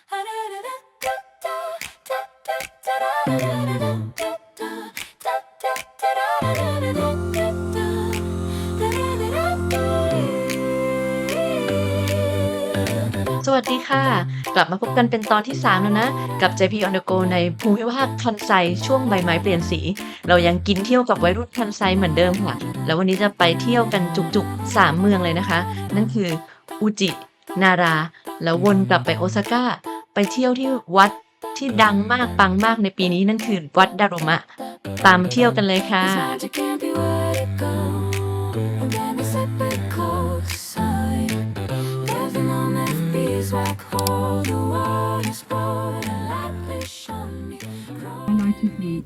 สวัสดีค่ะกลับมาพบกันเป็นตอนที่3แล้วนะกับ JP on the go ในภูมิภาคคันไซช่วงใบไม้เปลี่ยนสีเรายังกินเที่ยวกับวัยรุ่นคันไซเหมือนเดิมค่ะแล้ววันนี้จะไปเที่ยวกันจุกๆ3เมืองเลยนะคะนั่นคืออุจินาราแล้ววนกลับไปโอซาก้าไปเที่ยวที่วัดที่ดังมากปังมากในปีนี้นั่นคือวัดดารุมะตามมาเที่ยวกันเลยค่ะ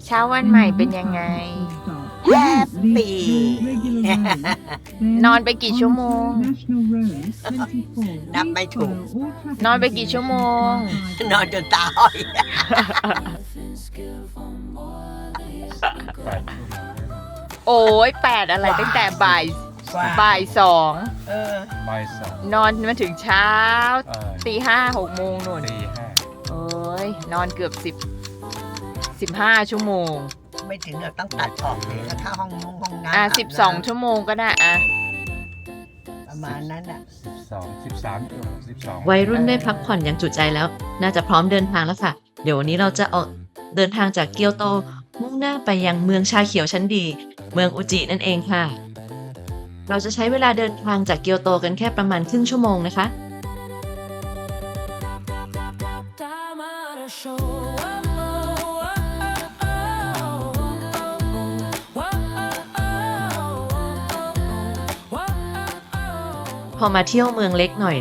เช้าวันใหม่เป็นยังไง แฮปปี้ นอนไปกี่ชั่วโมง นับไม่ถูก นอนไปกี่ชั่วโมง นอนจนตาห้อย โอ้ย8อะไรตั้งแต่บ่าย2 เออ บ่ายสอง นอนมาถึงเช้า ตี 4-5-6 โมงนู่น ห้า โอ้ยนอนเกือบ15 ชั่วโมง ไม่ถึงกับต้องตัดออกเลยแล้วถ้าห้องน้ำ 12 ชั่วโมงก็ได้อ่ะ ประมาณนั้นอ่ะ 12 วัยรุ่นได้พักผ่อนอย่างจุใจแล้ว น่าจะพร้อมเดินทางแล้วค่ะ เดี๋ยววันนี้เราจะออกเดินทางจากเกียวโตมุ่งหน้าไปยังเมืองชาเขียวชั้นดี เมืองอุจินั่นเองค่ะ เราจะใช้เวลาเดินทางจากเกียวโตกันแค่ประมาณครึ่งชั่วโมงนะคะ พอมาเที่ยวเมืองเล็กหน่อย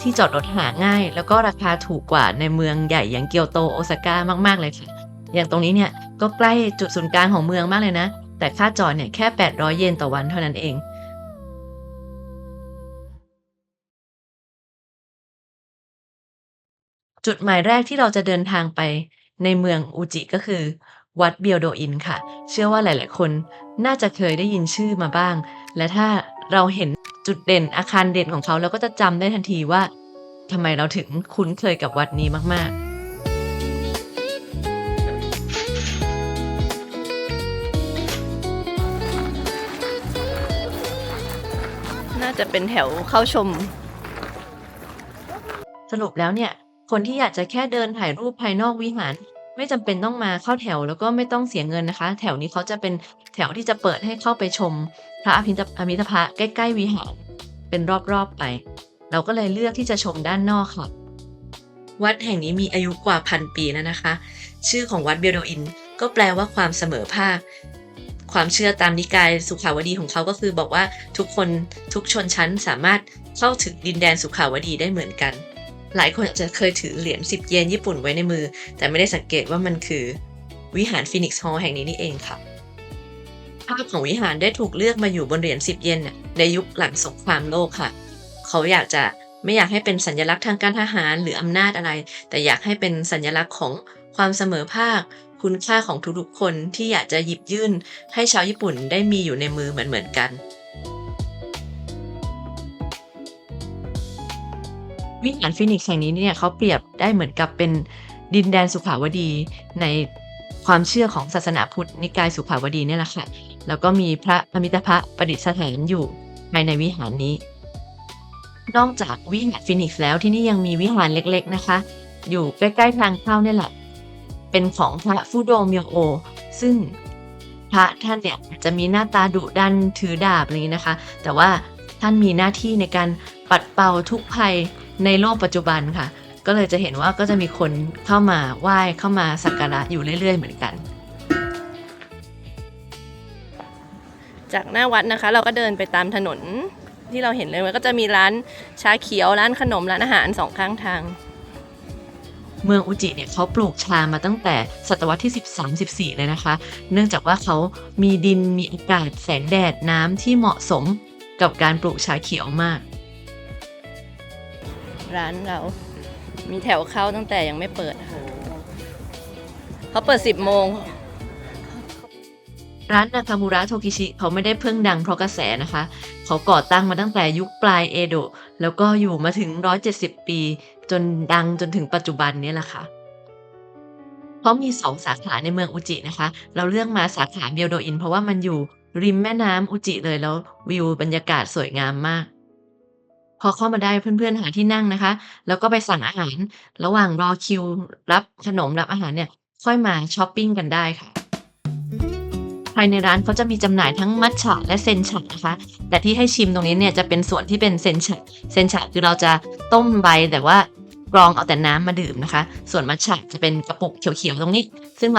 ที่จอดรถหาง่าย แล้วก็ราคาถูกกว่าในเมืองใหญ่อย่างเกียวโตโอซาก้ามากๆเลยค่ะอย่างตรงนี้เนี่ยก็ใกล้จุดศูนย์กลางของเมืองมากเลยนะแต่ค่าจอดเนี่ยแค่800 เยนต่อวันเท่านั้นเองจุดหมายแรกที่เราจะเดินทางไปในเมืองอุจิก็คือวัดเบียวโดอินค่ะเชื่อว่าหลายๆคนน่าจะเคยได้ยินชื่อมาบ้างและถ้าเราเห็นจุดเด่นอาคารเด่นของเขาเราก็จะจำได้ทันทีว่าทำไมเราถึงคุ้นเคยกับวัดนี้มากๆ น่าจะเป็นแถวเข้าชม สรุปแล้วเนี่ยคนที่อยากจะแค่เดินถ่ายรูปภายนอกวิหารไม่จำเป็นต้องมาเข้าแถวแล้วก็ไม่ต้องเสียเงินนะคะแถวนี้เขาจะเป็นแถวที่จะเปิดให้เข้าไปชมพระอมิตภะใกล้ๆวิหารเป็นรอบๆไปเราก็เลยเลือกที่จะชมด้านนอกค่ะวัดแห่งนี้มีอายุกว่า1,000 ปีแล้วนะคะชื่อของวัดเบียวโดอินก็แปลว่าความเสมอภาคความเชื่อตามนิกายสุขาวดีของเขาก็คือบอกว่าทุกคนทุกชนชั้นสามารถเข้าถึงดินแดนสุขาวดีได้เหมือนกันหลายคนอาจจะเคยถือเหรียญ10 เยนญี่ปุ่นไว้ในมือแต่ไม่ได้สังเกตว่ามันคือวิหารฟีนิกซ์ฮอลล์แห่งนี้นี่เองค่ะภาพของวิหารได้ถูกเลือกมาอยู่บนเหรียญ10 เยนในยุคหลังสงครามโลกค่ะเขาไม่อยากให้เป็นสัญลักษณ์ทางการทหารหรืออำนาจอะไรแต่อยากให้เป็นสัญลักษณ์ของความเสมอภาคคุณค่าของทุกๆคนที่อยากจะหยิบยื่นให้ชาวญี่ปุ่นได้มีอยู่ในมือเหมือนกันวิหารฟีนิกซ์แห่งนี้เนี่ยเขาเปรียบได้เหมือนกับเป็นดินแดนสุขาวดีในความเชื่อของศาสนาพุทธนิกายสุขาวดีเนี่ยแหละค่ะแล้วก็มีพระอมิตภะประดิษฐานอยู่ภายในวิหารนี้นอกจากวิหารฟีนิกซ์แล้วที่นี่ยังมีวิหารเล็กๆนะคะอยู่ใกล้ๆทางเข้าเนี่ยแหละเป็นของพระฟูโดเมียวโอซึ่งพระท่านเนี่ยจะมีหน้าตาดุดันถือดาบอะไรอย่างนี้นะคะแต่ว่าท่านมีหน้าที่ในการปัดเป่าทุกภัยในโลกปัจจุบันค่ะก็เลยจะเห็นว่าก็จะมีคนเข้ามาไหว้เข้ามาสักการะอยู่เรื่อยๆเหมือนกันจากหน้าวัดนะคะเราก็เดินไปตามถนนที่เราเห็นเลยมันก็จะมีร้านชาเขียวร้านขนมร้านอาหาร2 ข้างทางเมืองอุจิเนี่ยเขาปลูกชามาตั้งแต่ศตวรรษที่13-14เลยนะคะเนื่องจากว่าเขามีดินมีอากาศแสงแดดน้ำที่เหมาะสมกับการปลูกชาเขียวมากร้านเรามีแถวเข้าตั้งแต่ยังไม่เปิดค่ะเขาเปิด10 โมง ร้านนากามูระโทกิชิเขาไม่ได้เพิ่งดังเพราะกระแสนะคะเขาก่อตั้งมาตั้งแต่ยุคปลายเอโดะแล้วก็อยู่มาถึง170 ปี จนดังจนถึงปัจจุบันนี้แหละค่ะเขามี2สาขาในเมืองอุจินะคะเราเลือกมาสาขาเมียวโดอินเพราะว่ามันอยู่ริมแม่น้ำอุจิเลยแล้ววิวบรรยากาศสวยงามมากพอเข้ามาได้เพื่อนๆหาที่นั่งนะคะแล้วก็ไปสั่งอาหารระหว่างรอคิวรับขนมรับอาหารเนี่ยค่อยมาชอปปิงกันได้ค่ะ ภายในร้านเขาจะมีจำหน่ายทั้งมัตจะและเซนชะนะคะแต่ที่ให้ชิมตรงนี้เนี่ยจะเป็นส่วนที่เป็นเซนชะคือเราจะต้มใบแต่ว่ากรองเอาแต่น้ำมาดื่มนะคะส่วนมัตจะจะเป็นกระปุกเขียวๆตรงนี้ซึ่ง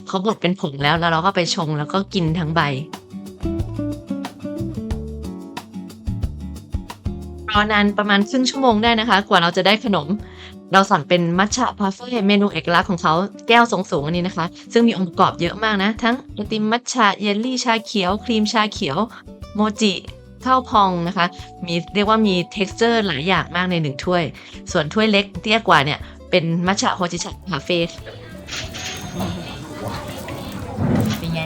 เขาบดเป็นผงแล้วเราก็ไปชงแล้วก็กินทั้งใบรอนานประมาณครึ่งชั่วโมงได้นะคะกว่าเราจะได้ขนมเราสั่งเป็นมัตจะพาเฟ่เมนูเอกลักษณ์ของเขาแก้วทรงสูงอันนี้นะคะซึ่งมีองค์ประกอบเยอะมากนะทั้งไอติมมัตจะเยลลี่ชาเขียวครีมชาเขียวโมจิข้าวพองนะคะเรียกว่ามี texture หลายอย่างมากใน1ถ้วยส่วนถ้วยเล็กเตี้ยกว่าเนี่ยเป็นมัตจะโฮจิชะคาเฟ่เป็นไง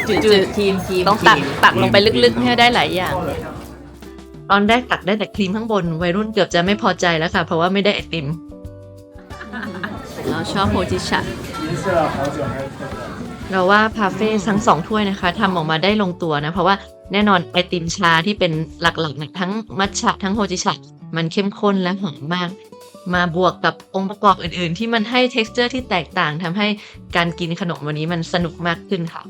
จืด ทีม ต้องตักลงไปลึกๆให้ได้หลายอย่าง ตอนแรกตักได้แต่ครีมข้างบนวัยรุ่นเกือบจะไม่พอใจแล้วค่ะเพราะว่าไม่ได้ไอติม เราชอบโฮจิชะเราว่าพาเฟ่ทั้ง2ถ้วยนะคะทำออกมาได้ลงตัวนะเพราะว่าแน่นอนไอติมชาที่เป็นหลักๆเนี่ยทั้งมัทฉะทั้งโฮจิชะมันเข้มข้นและหอมมากมาบวกกับองค์ประกอบอื่นๆที่มันให้ texture ที่แตกต่างทำให้การกินขนมวันนี้มันสนุกมากขึ้นค่ะ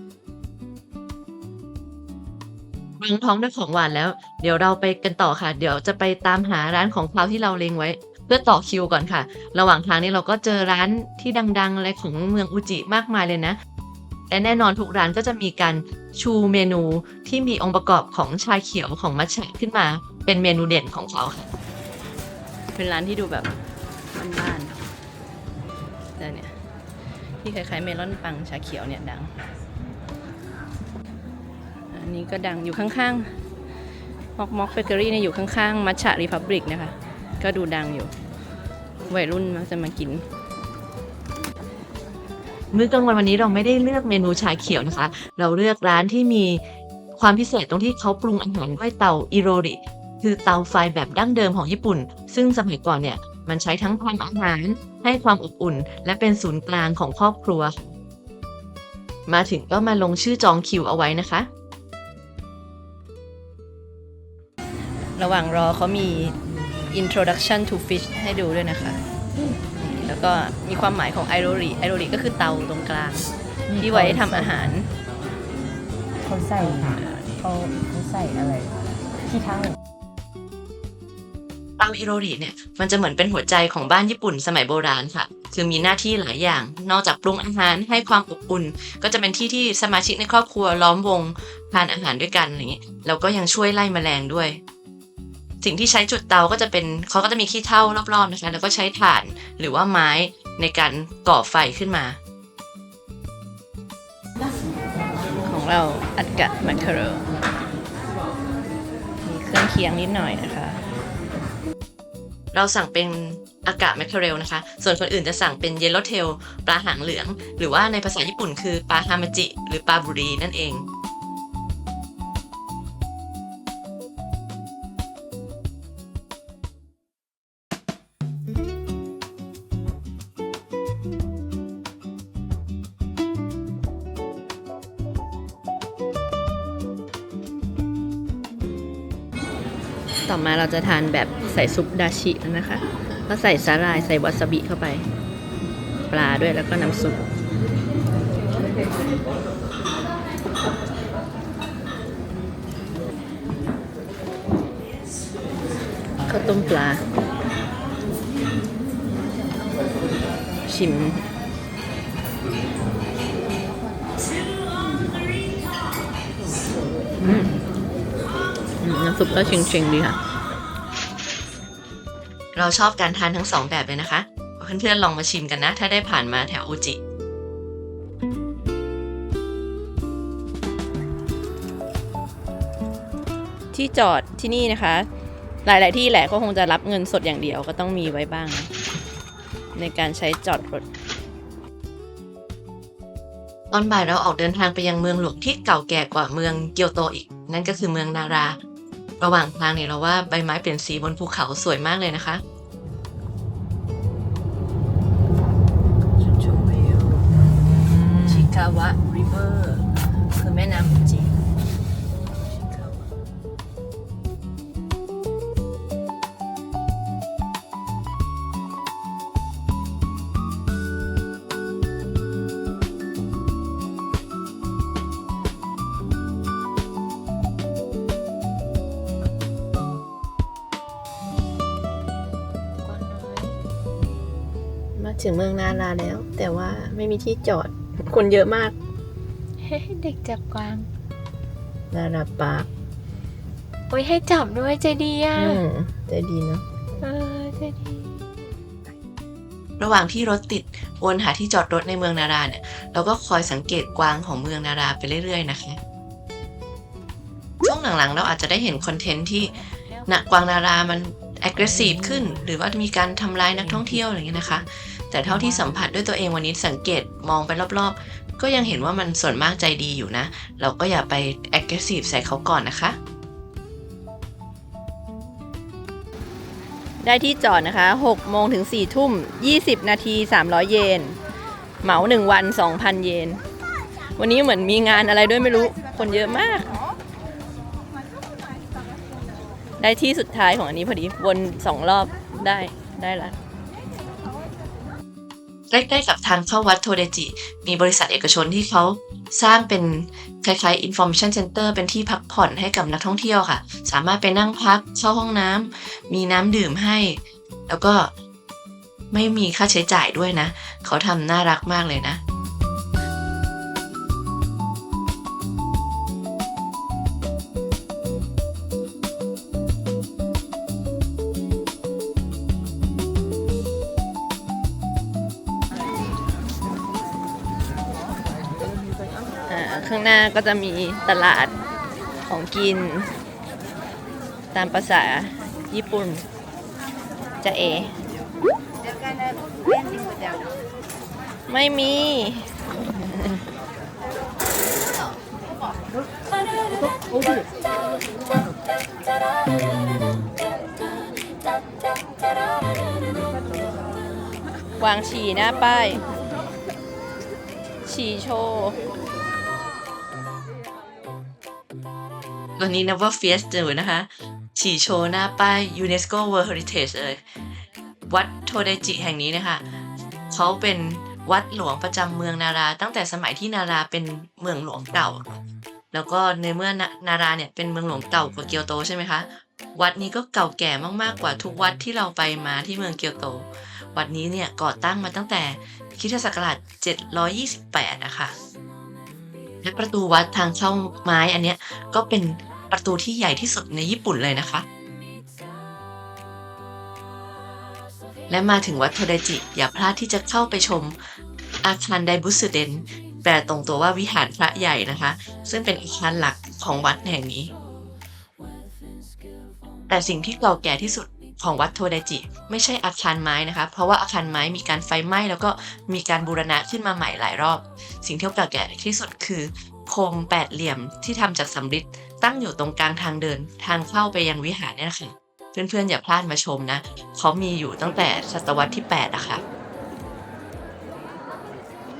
รองท้องด้วยของหวานแล้วเดี๋ยวเราไปกันต่อค่ะเดี๋ยวจะไปตามหาร้านของคาวที่เราเล็งไว้เพื่อต่อคิวก่อนค่ะระหว่างทางนี้เราก็เจอร้านที่ดังๆอะไรของเมืองอุจิมากมายเลยนะและแน่นอนทุกร้านก็จะมีการชูเมนูที่มีองค์ประกอบของชาเขียวของมัทฉะขึ้นมาเป็นเมนูเด่นของเขาค่ะเป็นร้านที่ดูแบบบ้านๆแต่เนี่ยที่คล้ายๆเมลอนปังชาเขียวเนี่ยดังอันนี้ก็ดังอยู่ข้างๆม็อกเบเกอรี่เนี่ยอยู่ข้างๆมัทฉะรีพับลิกนะคะก็ดูดังอยู่วัยรุ่นมักจะมากินมื้อกลางวันวันนี้เราไม่ได้เลือกเมนูชาเขียวนะคะเราเลือกร้านที่มีความพิเศษตรงที่เขาปรุงอาหารด้วยเตาอิโรริคือเตาไฟแบบดั้งเดิมของญี่ปุ่นซึ่งสมัยก่อนเนี่ยมันใช้ทั้งทำอาหารให้ความอบอุ่นและเป็นศูนย์กลางของครอบครัวมาถึงก็มาลงชื่อจองคิวเอาไว้นะคะระหว่างรอเขามี introduction to fish ให้ดูด้วยนะคะแล้วก็มีความหมายของไอโรริก็คือเตาตรงกลางที่ไว้ทำอาหารเขาใส่อะไรขี้เถ้าเตาอิโรริเนี่ยมันจะเหมือนเป็นหัวใจของบ้านญี่ปุ่นสมัยโบราณค่ะคือมีหน้าที่หลายอย่างนอกจากปรุงอาหารให้ความอบอุ่นก็จะเป็นที่ที่สมาชิกในครอบครัวล้อมวงทานอาหารด้วยกันอย่างนี้แล้วก็ยังช่วยไล่แมลงด้วยสิ่งที่ใช้จุดเตาก็จะเป็นเขาก็จะมีขี้เถ้ารอบๆนะคะแล้วก็ใช้ถ่านหรือว่าไม้ในการก่อไฟขึ้นมาของเราอัดกะแมคเคอเรลมีเครื่องเคียงนิดหน่อยนะคะเราสั่งเป็นอากาแมคเคอเรลนะคะส่วนคนอื่นจะสั่งเป็นเยลโลเทลปลาหางเหลืองหรือว่าในภาษาญี่ปุ่นคือปลาฮามาจิหรือปลาบุรีนั่นเองต่อมาเราจะทานแบบใส่ซุปดาชิแล้วนะคะก็ใส่สาหร่ายใส่วาซาบิเข้าไปปลาด้วยแล้วก็น้ำซุปข้าวต้มปลาชิมน้ำซุปก็เชิงๆดีค่ะเราชอบการทานทั้ง2แบบเลยนะคะเพื่อนๆลองมาชิมกันนะถ้าได้ผ่านมาแถวอุจิที่จอดที่นี่นะคะหลายๆที่แหละก็คงจะรับเงินสดอย่างเดียวก็ต้องมีไว้บ้างในการใช้จอดรถตอนบ่ายเราออกเดินทางไปยังเมืองหลวงที่เก่าแก่กว่าเมืองเกียวโตอีกนั่นก็คือเมืองนารา ระหว่างทางเนี่ยเราว่าใบไม้เปลี่ยนสีบนภูเขาสวยมากเลยนะคะ ชมวิวชิคาวะริเวอร์คือแม่น้ำจีนชิคาวะ มาถึงเมืองนาราแล้ว แต่ว่าไม่มีที่จอด คนเยอะมาก เด็กจับกวาง นาราปาร์ค โอ้ยให้จับด้วยใจดีอ่ะ ใจดีเนาะ ใจดี ระหว่างที่รถติดวนหาที่จอดรถในเมืองนาราเนี่ยเราก็คอยสังเกตกวางของเมืองนาราไปเรื่อยๆนะคะช่วงหลังๆเราอาจจะได้เห็นคอนเทนต์ที่กวางนารามัน aggressive ขึ้น หรือว่ามีการทำร้ายนักท่องเที่ยวอะไรอย่างเงี้ยนะคะแต่เท่าที่สัมผัสด้วยตัวเองวันนี้สังเกตมองไปรอบๆก็ยังเห็นว่ามันส่วนมากใจดีอยู่นะเราก็อย่าไป aggressive ใส่เขาก่อนนะคะ ได้ที่จอดนะคะ6โมงถึง4ทุ่ม20นาที300เยนเหมา1วัน 2,000 เยนวันนี้เหมือนมีงานอะไรด้วยไม่รู้คนเยอะมาก ได้ที่สุดท้ายของอันนี้พอดีวน2รอบได้ละ ใกล้ๆกับทางเข้าวัดโทเดจิมีบริษัทเอกชนที่เขาสร้างเป็นคล้ายๆ information center เป็นที่พักผ่อนให้กับนักท่องเที่ยวค่ะสามารถไปนั่งพักเข้าห้องน้ำมีน้ำดื่มให้แล้วก็ไม่มีค่าใช้จ่ายด้วยนะเขาทำน่ารักมากเลยนะข้างหน้าก็จะมีตลาดของกินตามภาษาญี่ปุ่นจะไม่มี วางฉี่หน้าป้ายฉี่โชว์ ตัวนี้นับว่าเฟียสอยู่นะคะฉี่โชว์หน้าป้าย UNESCO World Heritage เลยวัดโทเดจิแห่งนี้นะคะเขาเป็นวัดหลวงประจำเมืองนาราตั้งแต่สมัยที่นาราเป็นเมืองหลวงเก่าแล้วก็ในเมื่อนาราเนี่ยเป็นเมืองหลวงเก่ากว่าเกียวโตใช่ไหมคะวัดนี้ก็เก่าแก่มากๆกว่าทุกวัดที่เราไปมาที่เมืองเกียวโตวัดนี้เนี่ยก่อตั้งมาตั้งแต่คริสตศักราช728นะคะและประตูวัดทางเข้าไม้อันเนี้ยก็เป็นประตูที่ใหญ่ที่สุดในญี่ปุ่นเลยนะคะและมาถึงวัดโทเดจิอย่าพลาดที่จะเข้าไปชมอาคารไดบุสึเดนแปลตรงตัวว่าวิหารพระใหญ่นะคะซึ่งเป็นอาคารหลักของวัดแห่งนี้แต่สิ่งที่เก่าแก่ที่สุดของวัดโทเดจิไม่ใช่อาคารไม้นะคะเพราะว่าอาคารไม้มีการไฟไหม้แล้วก็มีการบูรณะขึ้นมาใหม่หลายรอบสิ่งที่เก่าแก่ที่สุดคือโคมแปดเหลี่ยมที่ทำจากสำริดตั้งอยู่ตรงกลางทางเดินทางเข้าไปยังวิหารเนี่ยนะคะเพื่อนๆอย่าพลาดมาชมนะเขามีอยู่ตั้งแต่ศตวรรษที่8นะคะ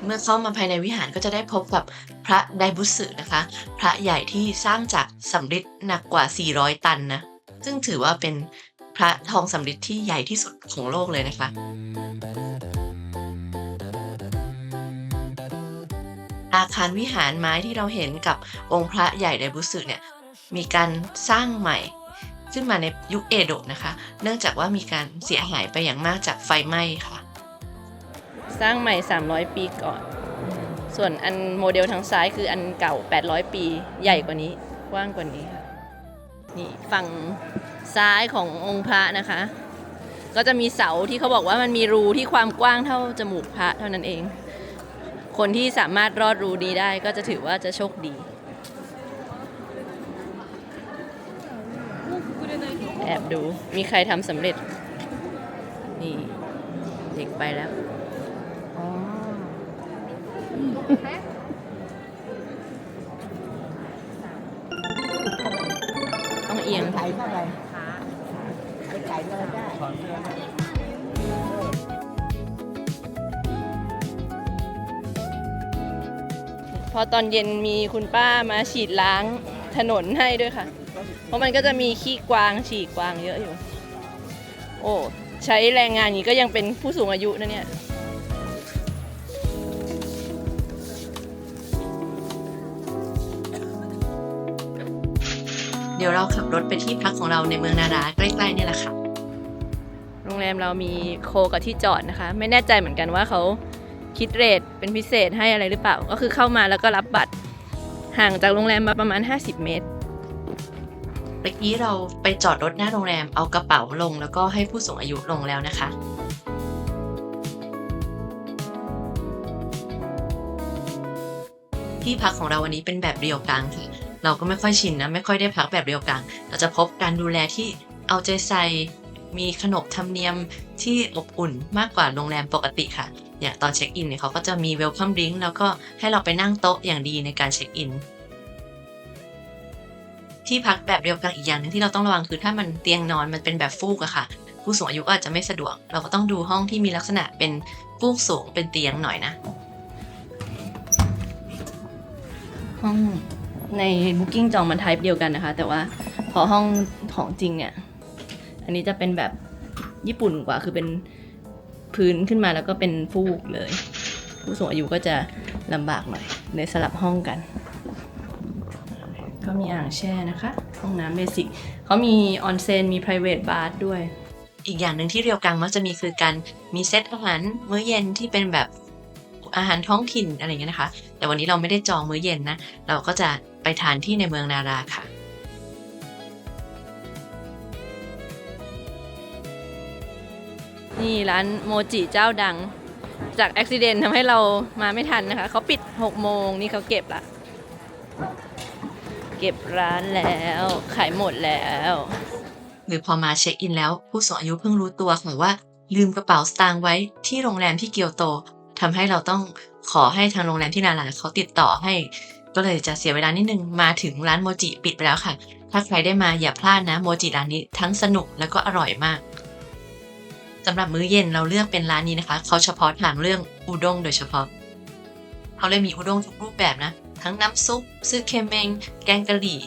เมื่อเข้ามาภายในวิหารก็จะได้พบกับพระไดบุสึนะคะพระใหญ่ที่สร้างจากสำริดหนักกว่า400ตันนะซึ่งถือว่าเป็นพระทองสำริดที่ใหญ่ที่สุดของโลกเลยนะคะอาคารวิหารไม้ที่เราเห็นกับองค์พระใหญ่ไดบุสึเนี่ยมีการสร้างใหม่ขึ้นมาในยุคเอโดะนะคะเนื่องจากว่ามีการเสียหายไปอย่างมากจากไฟไหม้ค่ะสร้างใหม่300ปีก่อนส่วนอันโมเดลทางซ้ายคืออันเก่า800ปีใหญ่กว่านี้กว้างกว่านี้ค่ะนี่ฝั่งซ้ายขององค์พระนะคะก็จะมีเสาที่เขาบอกว่ามันมีรูที่ความกว้างเท่าจมูกพระเท่านั้นเองคนที่สามารถรอดรูนี้ได้ก็จะถือว่าจะโชคดีแอบดูมีใครทำสำเร็จนี่เด็กไปแล้วต้องเอียง ไทย ใส่เลยได้ พอตอนเย็นมีคุณป้ามาฉีดล้างถนนให้ด้วยค่ะ เพราะมันก็จะมีขี้กวางฉี่กวางเยอะอยู่ โอ้ ใช้แรงงานนี้ก็ยังเป็นผู้สูงอายุนะเนี่ย เดี๋ยวเราขับรถไปที่พักของเราในเมืองนาราใกล้ๆเนี่ยแหละค่ะ โรงแรมเรามีโคกับที่จอดนะคะ ไม่แน่ใจเหมือนกันว่าเขาคิดเรทเป็นพิเศษให้อะไรหรือเปล่า ก็คือเข้ามาแล้วก็รับบัตรห่างจากโรงแรมมาประมาณ50 เมตร เมื่อกี้เราไปจอดรถหน้าโรงแรมเอากระเป๋าลงแล้วก็ให้ผู้สูงอายุลงแล้วนะคะ ที่พักของเราวันนี้เป็นแบบเรียวกังค่ะเราก็ไม่ค่อยชินนะไม่ค่อยได้พักแบบเรียวกังเราจะพบการดูแลที่เอาใจใส่มีขนบธรรมเนียมที่อบอุ่นมากกว่าโรงแรมปกติค่ะอย่างตอนเช็คอินเนี่ยเขาก็จะมีเวลคัมดริงก์แล้วก็ให้เราไปนั่งโต๊ะอย่างดีในการเช็คอินที่พักแบบเรียวกังอีกอย่างหนึงที่เราต้องระวังคือถ้ามันเตียงนอนมันเป็นแบบฟูกอะค่ะผู้สูงอายุก็อาจจะไม่สะดวกเราก็ต้องดูห้องที่มีลักษณะเป็นฟูกสูงเป็นเตียงหน่อยนะ ห้องใน Booking จองมันไทป์เดียวกันนะคะ แต่ว่าพอห้องของจริงเนี่ย อันนี้จะเป็นแบบญี่ปุ่นกว่าคือเป็นพื้นขึ้นมาแล้วก็เป็นฟูกเลย ผู้สูงอายุก็จะลำบากหน่อยเลยสลับห้องกัน ก็มีอ่างแช่นะคะ ห้องน้ำเบสิกเขามีออนเซ็นมี private bath ด้วย อีกอย่างหนึ่งที่เรียวกังมักจะมีคือการมีเซตอาหารมื้อเย็นที่เป็นแบบอาหารท้องถิ่นอะไรอย่างเงี้ยนะคะแต่วันนี้เราไม่ได้จองมื้อเย็นนะเราก็จะไปทานที่ในเมืองนาราค่ะนี่ร้านโมจิเจ้าดังจากอุบิเหตุทำให้เรามาไม่ทันนะคะเขาปิด6 โมงนี่เขาเก็บละเก็บร้านแล้วขายหมดแล้ว หรือพอมาเช็คอินแล้วผู้สูงอายุเพิ่งรู้ตัวค่ะว่าลืมกระเป๋าสตางค์ไว้ที่โรงแรมที่เกียวโตทำให้เราต้องขอให้ทางโรงแรมที่นาราเขาติดต่อให้ก็เลยจะเสียเวลานิดนึงมาถึงร้านโมจิปิดไปแล้วค่ะถ้าใครได้มาอย่าพลาดนะโมจิร้านนี้ทั้งสนุกแล้วก็อร่อยมากสำหรับมื้อเย็นเราเลือกเป็นร้านนี้นะคะเขาเฉพาะทางเรื่องอุด้งโดยเฉพาะเขาเลยมีอุด้งทุกรูปแบบนะทั้งน้ำซุปซึเคเมงแกงกะหรี่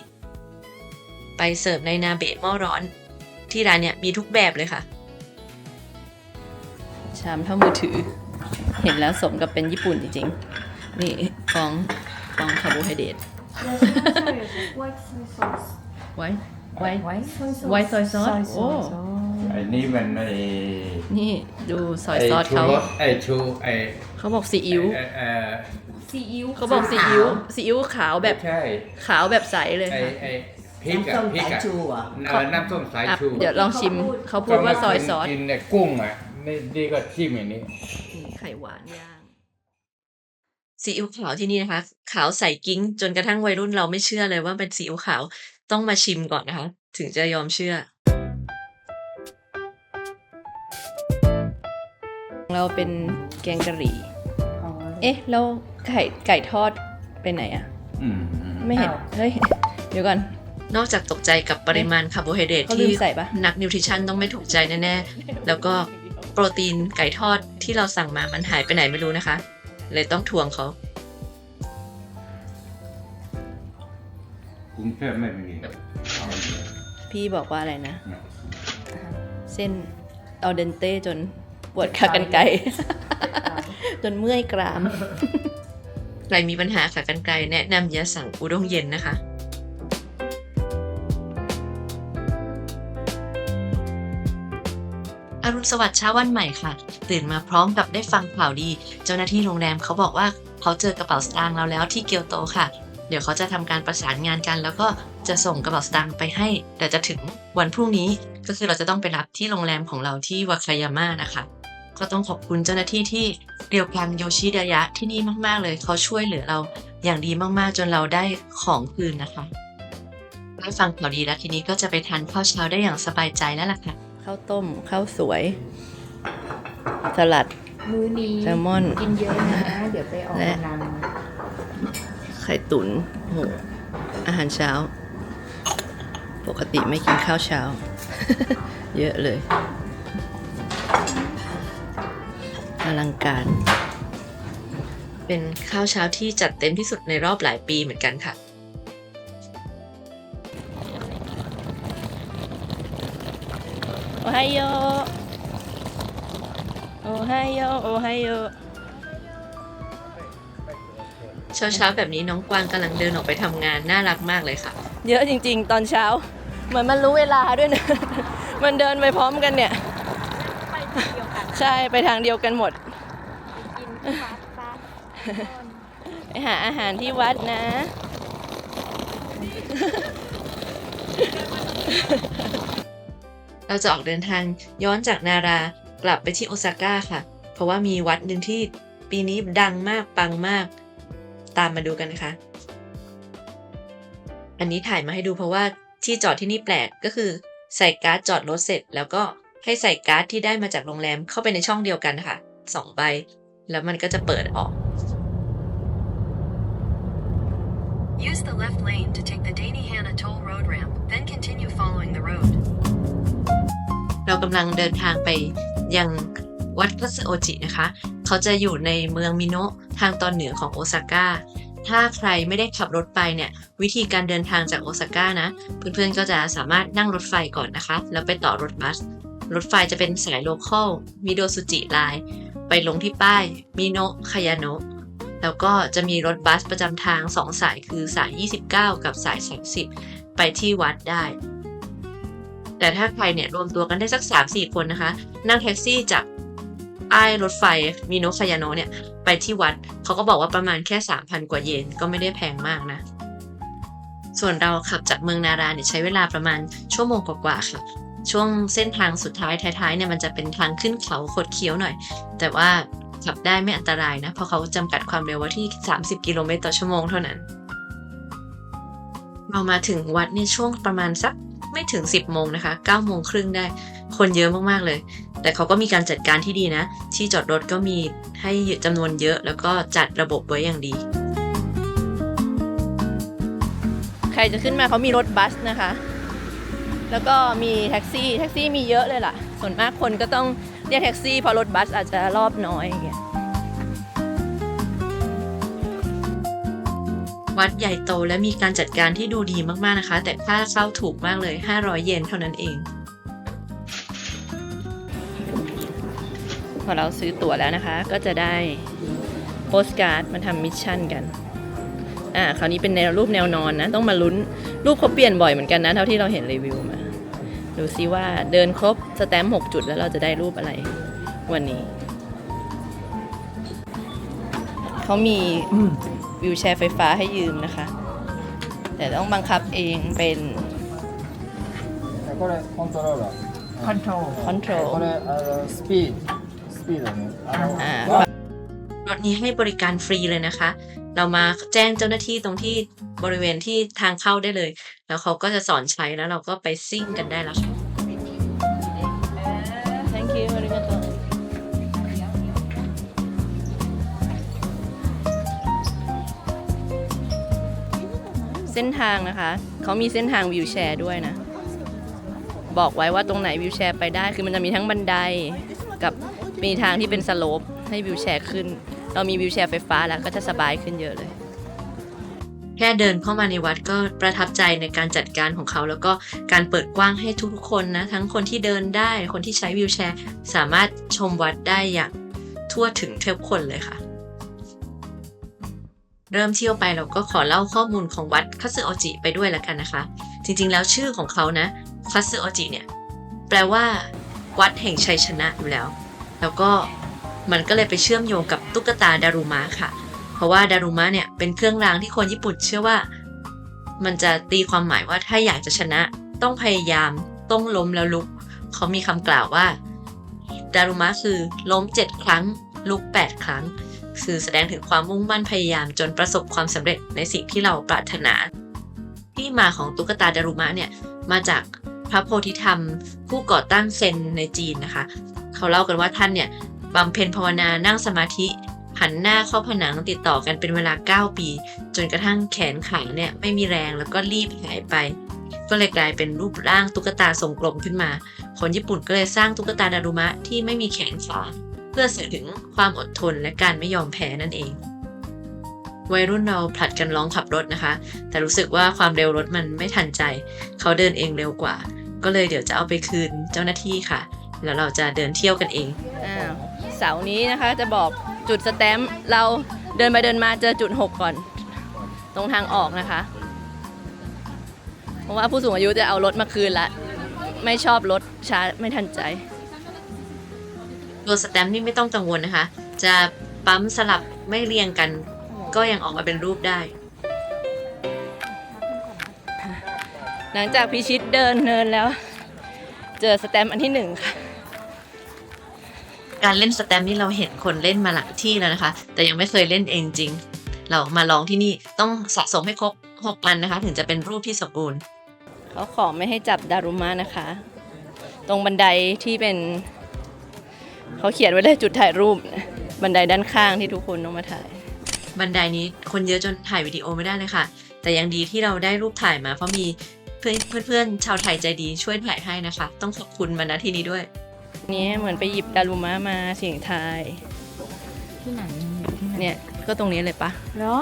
ไปเสิร์ฟในนาเบะหม้อร้อนที่ร้านเนี่ยมีทุกแบบเลยค่ะ ชามเท่ามือถือ เห็นแล้วสมกับเป็นญี่ปุ่นจริงๆ นี่ฟองคาร์โบไฮเดรต ไว้ซอยซอสโอ้ ไอ้นี่มันไอ้ นี่ดูซอย ไอ้ ซอส ชู เขา รสไอ้ชูไอ้ เขาบอกซีอิ๊ว เ เขาบอกซีอิ๊วขาวแบบ ใช่ ขาวแบบใสเลย ไอ้ ค่ะ ไอ้พริก น้ำส้ อะ ม พริก สาย อะ ชูอ่ะ น้ำส้มสาย อ่ะ ชู เดี๋ยวลองชิมเขาพูดว่าซอยซอส กินเนี่ยกุ้งอะนี่ก็จิ้มอย่างนี้ นี่ไข่หวานย่าง ซีอิ๊วขาวที่นี่นะคะขาวใสกิ้งจนกระทั่งวัยรุ่นเราไม่เชื่อเลยว่าเป็นซีอิ๊วขาวต้องมาชิมก่อนนะคะ ถึงจะยอมเชื่อ เราเป็นแกงกะหรี่ เอ๊ะ แล้วไก่ทอดไปไหนอะ อืม ไม่เห็น เฮ้ย เดี๋ยวก่อน นอกจากตกใจกับปริมาณคาร์โบไฮเดรต เขาลื ที่ มใส่ปะ นักนิวทริชั่นต้องไม่ถูกใจแน่ๆ แล้วก็โปรตีนไก่ทอดที่เราสั่งมามันหายไปไหนไม่รู้นะคะ เลยต้องทวงเขา กรุงเทพไม่มีเอาเลย พี่บอกว่าอะไรนะ นะ เส้นออเดนเต้จนปวดขากรรไกร จนเมื่อยกราม ใครมีปัญหาขากรรไกรแนะนำอย่าสั่งอุด้งเย็นนะคะ อรุณสวัสดิ์เช้าวันใหม่ค่ะ ตื่นมาพร้อมกับได้ฟังข่าวดี เจ้าหน้าที่โรงแรมเขาบอกว่าเขาเจอกระเป๋าสตางค์เราแล้วที่เกียวโตค่ะ เดี๋ยวเขาจะทำการประสานงานกัน แล้วก็จะส่งกระเป๋าสตางค์ไปให้ แต่จะถึงวันพรุ่งนี้ก็คือเราจะต้องไปรับที่โรงแรมของเราที่วาคายาม่านะคะ ก็ต้องขอบคุณเจ้าหน้าที่ที่เรียวกังโยชิดายะที่นี่มากๆเลยเขาช่วยเหลือเราอย่างดีมากๆจนเราได้ของคืนนะคะได้ฟังข่าวดีแล้วทีนี้ก็จะไปทานข้าวเช้าได้อย่างสบายใจแล้วล่ะค่ะ ข้าวต้ม ข้าวสวย สลัด มื้อนี้ แซลมอน กินเยอะนะ เดี๋ยวไปออก และ กำลัง ไข่ตุ๋นโหอาหารเช้า ปกติไม่กินข้าวเช้า เยอะเลยอลังการ เป็นข้าวเช้าที่จัดเต็มที่สุดในรอบหลายปีเหมือนกันค่ะ โอไฮโอโอไฮโอโอไฮโอ เช้าๆแบบนี้น้องกวางกำลังเดินออกไปทำงานน่ารักมากเลยค่ะ เยอะจริงๆ ตอนเช้า เหมือนมันรู้เวลาด้วยนะ มันเดินไปพร้อมกันเนี่ย ใช่ไปทางเดียวกันหมด ไปหาอาหารที่วัดนะ เราจะออกเดินทางย้อนจากนารากลับไปที่โอซาก้าค่ะ เพราะว่ามีวัดหนึ่งที่ปีนี้ดังมากปังมาก ตามมาดูกันนะคะ อันนี้ถ่ายมาให้ดูเพราะว่าที่จอดที่นี่แปลกก็คือใส่การ์ดจอดรถเสร็จ แล้วก็ให้ใส่การ์ดที่ได้มาจากโรงแรมเข้าไปในช่องเดียวกันค่ะ2 ใบ แล้วมันก็จะเปิดออก Use the left lane to take the Danihana Toll Road ramp, then continue following the road. เรากำลังเดินทางไปยังวัดคัตสึโอจินะคะ เขาจะอยู่ในเมืองมิโนะทางตอนเหนือของโอซาก้า ถ้าใครไม่ได้ขับรถไปเนี่ยวิธีการเดินทางจากโอซาก้านะเพื่อนๆก็จะสามารถนั่งรถไฟก่อนนะคะแล้วไปต่อรถบัส รถไฟจะเป็นสายโลคอลมิโดซุจิไลน์ไปลงที่ป้ายมิโนะคายาโนะแล้วก็จะมีรถบัสประจำทาง2 สายคือสาย 29 กับสาย 30 ไปที่วัดได้ แต่ถ้าใครเนี่ยรวมตัวกันได้สัก 3-4 คนนะคะนั่งแท็กซี่จากป้ายรถไฟมิโนะคายาโนะเนี่ยไปที่วัดเขาก็บอกว่าประมาณแค่ 3,000 กว่าเยนก็ไม่ได้แพงมากนะส่วนเราขับจากเมืองนาราเนี่ยใช้เวลาประมาณชั่วโมงกว่าๆค่ะช่วงเส้นทางสุดท้ายท้ายๆเนี่ยมันจะเป็นทางขึ้นเขาคดเคี้ยวหน่อยแต่ว่าขับได้ไม่อันตรายนะเพราะเขาจำกัดความเร็วไว้ที่30 กิโลเมตรต่อชั่วโมงเท่านั้นเรามาถึงวัดในช่วงประมาณสักไม่ถึง10 โมงนะคะ9 โมงครึ่งได้คนเยอะมากๆเลยแต่เขาก็มีการจัดการที่ดีนะที่จอดรถก็มีให้จำนวนเยอะแล้วก็จัดระบบไว้อย่างดี ใครจะขึ้นมาเขามีรถบัสนะคะ แล้วก็มีแท็กซี่มีเยอะเลยล่ะ ส่วนมากคนก็ต้องเรียกแท็กซี่เพราะรถบัสอาจจะรอบน้อยอย่างเงี้ย วัดใหญ่โตและมีการจัดการที่ดูดีมากๆนะคะแต่ค่าเข้าถูกมากเลย500 เยนเท่านั้นเอง พอเราซื้อตั๋วแล้วนะคะ ก็จะได้โปสการ์ดมาทำมิชชั่นกันคราวนี้เป็นรูปแนวนอนนะต้องมาลุ้นรูปเขาเปลี่ยนบ่อยเหมือนกันนะเท่าที่เราเห็นรีวิวมาดูซิว่าเดินครบสแตมป์6 จุดแล้วเราจะได้รูปอะไรวันนี้เขามีวิวแชร์ไฟฟ้าให้ยืมนะคะแต่ต้องบังคับเองเป็น これコントローラーคอนโทรล คอนโทรล これスピードねรถนี้ให้บริการฟรีเลยนะคะ เรามาแจ้งเจ้าหน้าที่ตรงที่บริเวณที่ทางเข้าได้เลย แล้วเขาก็จะสอนใช้แล้วเราก็ไปซิ่งกันได้แล้วค่ะ Thank you ありがとうเส้นทางนะคะเขามีเส้นทางวิวแชร์ด้วยนะบอกไว้ว่าตรงไหนวิวแชร์ไปได้คือมันจะมีทั้งบันไดกับมีทางที่เป็นสโลปให้วิวแชร์ขึ้นเรามีวิวแชร์ไฟฟ้าแล้วก็จะสบายขึ้นเยอะเลยแค่เดินเข้ามาในวัดก็ประทับใจในการจัดการของเขาแล้วก็การเปิดกว้างให้ทุกคนนะทั้งคนที่เดินได้คนที่ใช้วีลแชร์สามารถชมวัดได้อย่างทั่วถึงทุกคนเลยค่ะเริ่มเที่ยวไปเราก็ขอเล่าข้อมูลของวัดคัตสึโอจิไปด้วยแล้วกันนะคะจริงๆแล้วชื่อของเขานะคัตสึโอจิเนี่ยแปลว่าวัดแห่งชัยชนะอยู่แล้วแล้วก็มันก็เลยไปเชื่อมโยงกับตุ๊กตาดารุมะค่ะเพราะว่าดารุมะเนี่ยเป็นเครื่องรางที่คนญี่ปุ่นเชื่อว่ามันจะตีความหมายว่าถ้าอยากจะชนะต้องพยายามต้องล้มแล้วลุกเขามีคำกล่าวว่าดารุมะคือล้ม7 ครั้งลุก8 ครั้งคือแสดงถึงความมุ่งมั่นพยายามจนประสบความสำเร็จในสิ่งที่เราปรารถนาที่มาของตุ๊กตาดารุมะเนี่ยมาจากพระโพธิธรรมผู้ก่อตั้งเซนในจีนนะคะเขาเล่ากันว่าท่านเนี่ยบำเพ็ญภาวนานั่งสมาธิหันหน้าเข้าผนังติดต่อกันเป็นเวลา9 ปีจนกระทั่งแขนขาเนี่ยไม่มีแรงแล้วก็รีบหายไปก็เลยกลายเป็นรูปร่างตุ๊กตาทรงกลมขึ้นมา คนญี่ปุ่นก็เลยสร้างตุ๊กตาดารุมะที่ไม่มีแขนขาเพื่อสื่อถึงความอดทนและการไม่ยอมแพ้นั่นเองวัยรุ่นเราผลัดกันร้องขับรถนะคะ แต่รู้สึกว่าความเร็วรถมันไม่ทันใจเขาเดินเองเร็วกว่าก็เลยเดี๋ยวจะเอาไปคืนเจ้าหน้าที่ค่ะแล้วเราจะเดินเที่ยวกันเอง เสาร์นี้นะคะจะบอกจุดสแตมป์เราเดินไปเดินมาเจอจุด 6 ก่อน ตรงทางออกนะคะ เพราะว่าผู้สูงอายุจะเอารถมาคืนละไม่ชอบรถช้าไม่ทันใจ ตัวสแตมป์นี่ไม่ต้องกังวลนะคะ จะปั๊มสลับไม่เรียงกันก็ยังออกมาเป็นรูปได้ หลังจากพิชิตเดินเนินแล้ว เจอสแตมป์อันที่ 1 ค่ะ การเล่นสแตมป์นี่เราเห็นคนเล่นมาหลายที่แล้วนะคะ แต่ยังไม่เคยเล่นเองจริง เรามาลองที่นี่ต้องสะสมให้ครบ6อันนะคะ ถึงจะเป็นรูปที่สมบูรณ์ เขาขอไม่ให้จับดารุมะนะคะ ตรงบันไดที่เป็นเขาเขียนไว้เลยจุดถ่ายรูปบันไดด้านข้างที่ทุกคนต้องมาถ่าย บันไดนี้คนเยอะจนถ่ายวิดีโอไม่ได้เลยค่ะ แต่ยังดีที่เราได้รูปถ่ายมาเพราะมีเพื่อนชาวไทยใจดีช่วยถ่ายให้นะคะ ต้องขอบคุณมาณที่นี้ด้วย นี้เหมือนไปหยิบดารุมะมาเสียงทาย ที่ไหนที่ไหน เนี่ยก็ตรงนี้เลยปะ เหรอ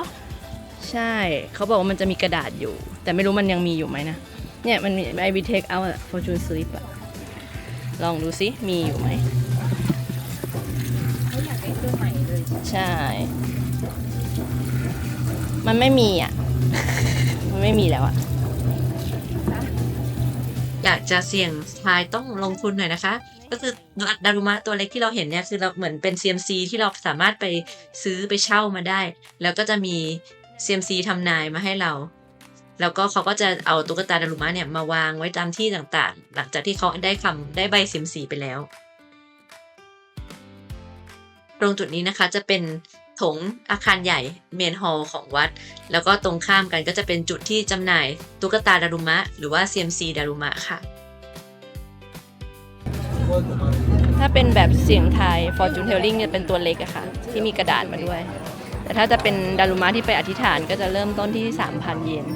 ใช่เขาบอกว่ามันจะมีกระดาษอยู่ แต่ไม่รู้มันยังมีอยู่ไหมนะ เนี่ยมันมี I will take out a fortune slip อะลองดูสิมีอยู่ไหม เขาอยากได้ตัวใหม่เลย ใช่ มันไม่มีอ่ะ มันไม่มีแล้วอ่ะ อยากจะเสี่ยงทายต้องลงทุนหน่อยนะคะ ก็คือดารุมะตัวเล็กที่เราเห็นเนี่ยคือเราเหมือนเป็น CMC ที่เราสามารถไปซื้อไปเช่ามาได้ แล้วก็จะมี CMC ทำนายมาให้เรา แล้วก็เขาก็จะเอาตุ๊กตาดารุมะเนี่ยมาวางไว้ตามที่ต่างๆ หลังจากที่เขาได้ใบ CMC ไปแล้ว ตรงจุดนี้นะคะจะเป็นโถงอาคารใหญ่เมนฮอลล์ของวัด แล้วก็ตรงข้ามกันก็จะเป็นจุดที่จำหน่ายตุ๊กตาดารุมะหรือว่า CMC ดารุมะค่ะ ถ้าเป็นแบบเสียงทาย fortune telling จะเป็นตัวเล็กอะค่ะ ที่มีกระดาษมาด้วย แต่ถ้าจะเป็นดารุมะที่ไปอธิษฐานก็จะเริ่มต้นที่ 3,000 เยน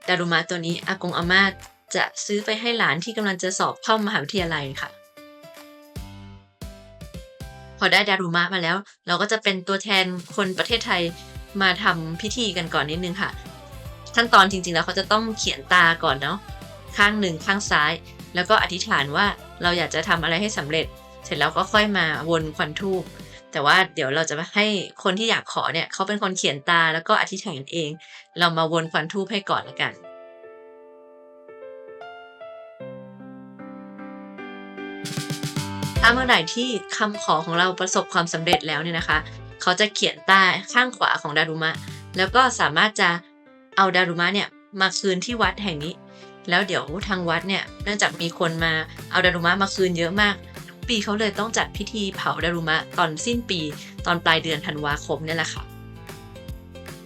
ดารุมะตัวนี้อากงอาม่าจะซื้อไปให้หลานที่กำลังจะสอบเข้ามหาวิทยาลัยค่ะ พอได้ดารุมะมาแล้ว เราก็จะเป็นตัวแทนคนประเทศไทยมาทำพิธีกันก่อนนิดนึงค่ะ ขั้นตอนจริงๆแล้วเขาจะต้องเขียนตาก่อนเนาะข้างหนึ่งข้างซ้าย แล้วก็อธิษฐานว่าเราอยากจะทำอะไรให้สำเร็จ เสร็จแล้วก็ค่อยมาวนควันธูปแต่ว่าเดี๋ยวเราจะให้คนที่อยากขอเนี่ยเขาเป็นคนเขียนตาแล้วก็อธิษฐานเอง เรามาวนควันธูปให้ก่อนละกัน ถ้าเมื่อไหร่ที่คำขอของเราประสบความสำเร็จแล้วเนี่ยนะคะ เขาจะเขียนใต้ข้างขวาของดารุมะแล้วก็สามารถจะเอาดารุมะเนี่ยมาคืนที่วัดแห่งนี้ แล้วเดี๋ยวทางวัดเนี่ยเนื่องจากมีคนมาเอาดารุมะมาคืนเยอะมากทุกปีเขาเลยต้องจัดพิธีเผาดารุมะตอนสิ้นปีตอนปลายเดือนธันวาคมเนี่ยแหละค่ะ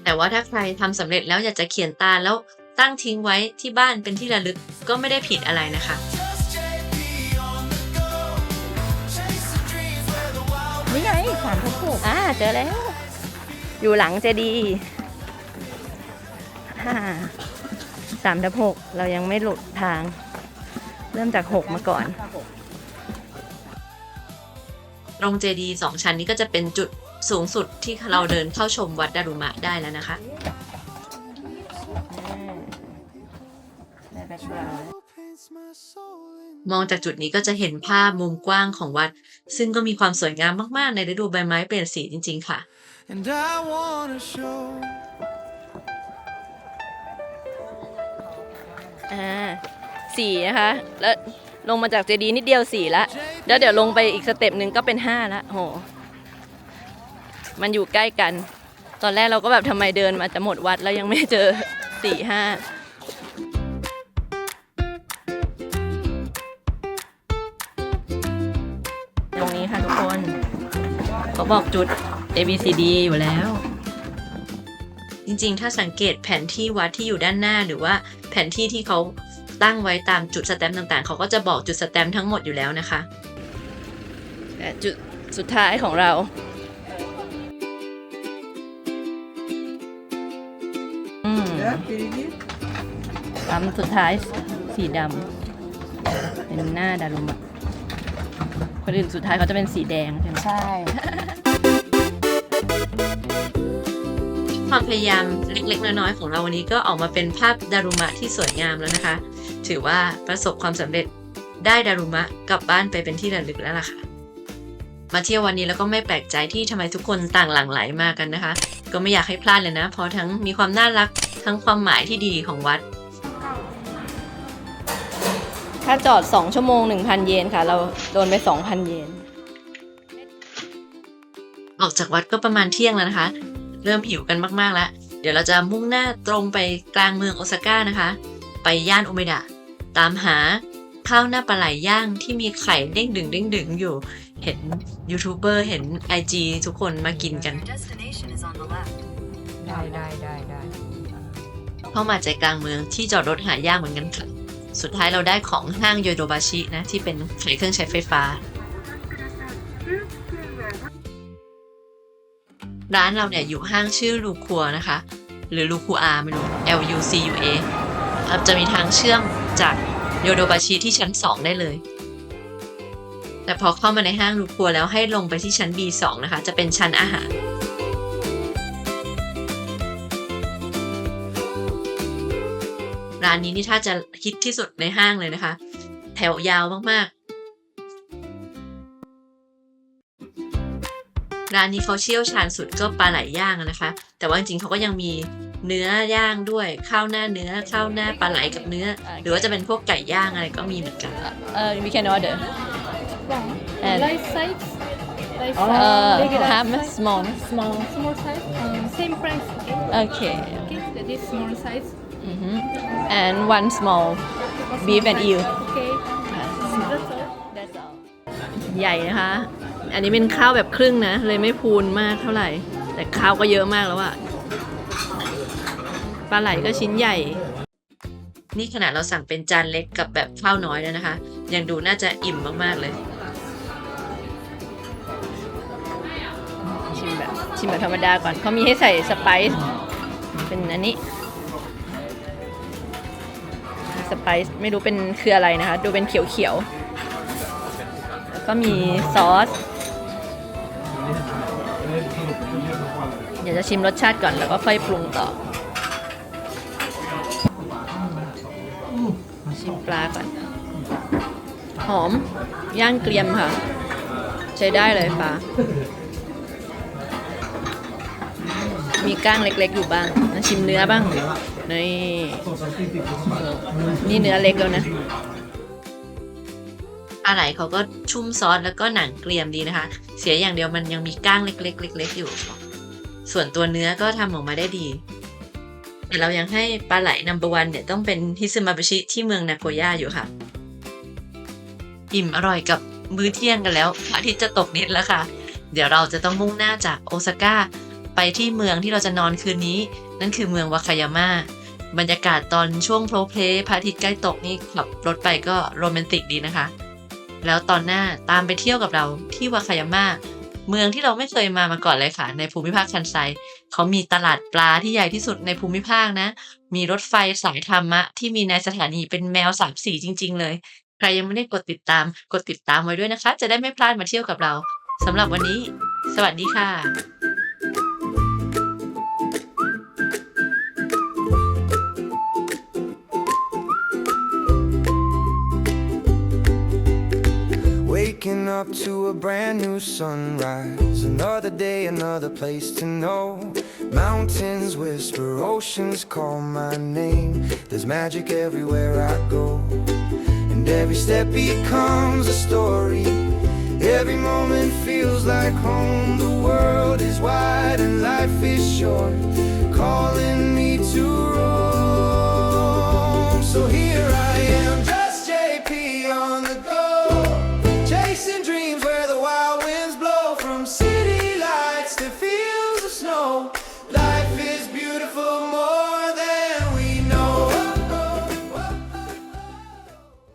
แต่ว่าถ้าใครทำสำเร็จแล้วอยากจะเขียนตาแล้วตั้งทิ้งไว้ที่บ้านเป็นที่ระลึกก็ไม่ได้ผิดอะไรนะคะ นี่ไง3,600 เจอแล้ว อยู่หลังเจดีย์3/6เรายังไม่หลุดทาง เริ่มจาก 6 มาก่อน ตรงเจดีย์2 ชั้นนี้ก็จะเป็นจุดสูงสุดที่เราเดินเข้าชมวัดดารุมะได้แล้วนะคะ มองจากจุดนี้ก็จะเห็นภาพมุมกว้างของวัด ซึ่งก็มีความสวยงามมากๆในฤดูใบไม้เปลี่ยนสีจริงๆค่ะ And I wanna show 4 นะคะ แล้วลงมาจากเจดีย์นิดเดียว4ละแล้วเดี๋ยวลงไปอีกสเต็ปหนึ่งก็เป็น5ละโห มันอยู่ใกล้กัน ตอนแรกเราก็แบบทำไมเดินมาจะหมดวัดแล้วยังไม่เจอ 4-5 ตรงนี้ค่ะทุกคนเขาบอกจุด A B C D อยู่แล้ว จริงๆ ถ้าสังเกตแผนที่วัดที่อยู่ด้านหน้าหรือว่าแผนที่ที่เขาตั้งไว้ตามจุดสแตมป์ต่างๆเขาก็จะบอกจุดสแตมป์ทั้งหมดอยู่แล้วนะคะ และจุดสุดท้ายของเรา ปั๊มสุดท้ายสีดำเป็นหน้าดารุมะคนอื่นสุดท้ายเขาจะเป็นสีแดงใช่ไหม ใช่ ความพยายามเล็กๆน้อยๆของเราวันนี้ก็ออกมาเป็นภาพดารุมะที่สวยงามแล้วนะคะ ถือว่าประสบความสำเร็จได้ดารุมะกลับบ้านไปเป็นที่ระลึกแล้วล่ะค่ะมาเที่ยววันนี้แล้วก็ไม่แปลกใจที่ทำไมทุกคนต่างหลั่งไหลมากันนะคะก็ไม่อยากให้พลาดเลยนะเพราะทั้งมีความน่ารักทั้งความหมายที่ดีของวัด ถ้าจอด2ชั่วโมง 1,000 เยนค่ะเราโดนไป 2,000 เยน ออกจากวัดก็ประมาณเที่ยงแล้วนะคะ เริ่มหิวกันมากๆแล้วเดี๋ยวเราจะมุ่งหน้าตรงไปกลางเมืองโอซาก้านะคะไปย่านโอเมดะตามหาข้าวหน้าปลาไหลย่างที่มีไข่เด้งดึงอยู่เห็นยูทูบเบอร์เห็น IG ทุกคนมากินกัน Your destination is on the left. ได้ เข้ามาใจกลางเมืองที่จอดรถหายากเหมือนกันค่ะสุดท้ายเราได้ของห้างโยโดบาชินะที่เป็นขายเครื่องใช้ไฟฟ้าร้านเราเนี่ยอยู่ห้างชื่อลูคัวนะคะหรือลูคัวไม่รู้ LUCUA จะมีทางเชื่อมจากโยโดบาชิที่ชั้น 2 ได้เลยแต่พอเข้ามาในห้างลูคัวแล้วให้ลงไปที่ชั้น B2 นะคะจะเป็นชั้นอาหารร้านนี้นี่ถ้าจะฮิตที่สุดในห้างเลยนะคะแถวยาวมากๆร้านนี้เขาเชี่ยวชาญสุดก็ปลาไหลย่างนะคะแต่ว่าจริงๆเขาก็ยังมีเนื้อย่างด้วยข้าวหน้าเนื้อข้าวหน้าปลาไหลกับเนื้อหรือว่าจะเป็นพวกไก่ย่างอะไรก็มีเหมือนกัน we can order and Life size Life half small small size same price okay okay that is small size and one small beef and eel okay that's all ใหญ่นะคะ อันนี้เป็นข้าวแบบครึ่งนะเลยไม่พูนมากเท่าไหร่ แต่ข้าวก็เยอะมากแล้วอะปลาไหลก็ชิ้นใหญ่ นี่ขนาดเราสั่งเป็นจานเล็กกับแบบข้าวน้อยแล้วนะคะยังดูน่าจะอิ่มมากๆเลย ชิมแบบธรรมดาก่อนเขามีให้ใส่สไปซ์เป็นอันนี้สไปซ์ไม่รู้เป็นคืออะไรนะคะดูเป็นเขียวๆแล้วก็มีซอสเดี๋ยวจะชิมรสชาติก่อนแล้วก็ค่อยปรุงต่อชิมปลาก่อนหอมย่างเกรียมค่ะใช้ได้เลยปลามีก้างเล็กๆอยู่บ้างมาชิมเนื้อบ้างนี่เนื้อเล็กแล้วนะ ปลาไหลเขาก็ชุ่มซอสแล้วก็หนังเกรียมดีนะคะเสียอย่างเดียวมันยังมีก้างเล็กๆเล็กๆอยู่ส่วนตัวเนื้อก็ทำออกมาได้ดีแต่เรายังให้ปลาไหลNo. 1เนี่ยต้องเป็นฮิซึมาบุชิที่เมืองนาโกย่าอยู่ค่ะอิ่มอร่อยกับมื้อเที่ยงกันแล้วพระอาทิตย์จะตกดินแล้วค่ะเดี๋ยวเราจะต้องมุ่งหน้าจากโอซาก้าไปที่เมืองที่เราจะนอนคืนนี้นั่นคือเมืองวาคายาม่าบรรยากาศตอนช่วงโพลเพลพระอาทิตย์ใกล้ตกนี่ขับรถไปก็โรแมนติกดีนะคะแล้วตอนหน้าตามไปเที่ยวกับเราที่วาคายาม่าเมืองที่เราไม่เคยมาก่อนเลยค่ะในภูมิภาคคันไซเขามีตลาดปลาที่ใหญ่ที่สุดในภูมิภาคนะมีรถไฟสายธรรมะที่มีในสถานีเป็นแมว3 สีจริงๆเลยใครยังไม่ได้กดติดตามไว้ด้วยนะคะจะได้ไม่พลาดมาเที่ยวกับเราสำหรับวันนี้สวัสดีค่ะ Waking up to a brand new sunrise. Another day, another place to know. Mountains whisper, oceans call my name. There's magic everywhere I go. And every step becomes a story. Every moment feels like home. The world is wide and life is short.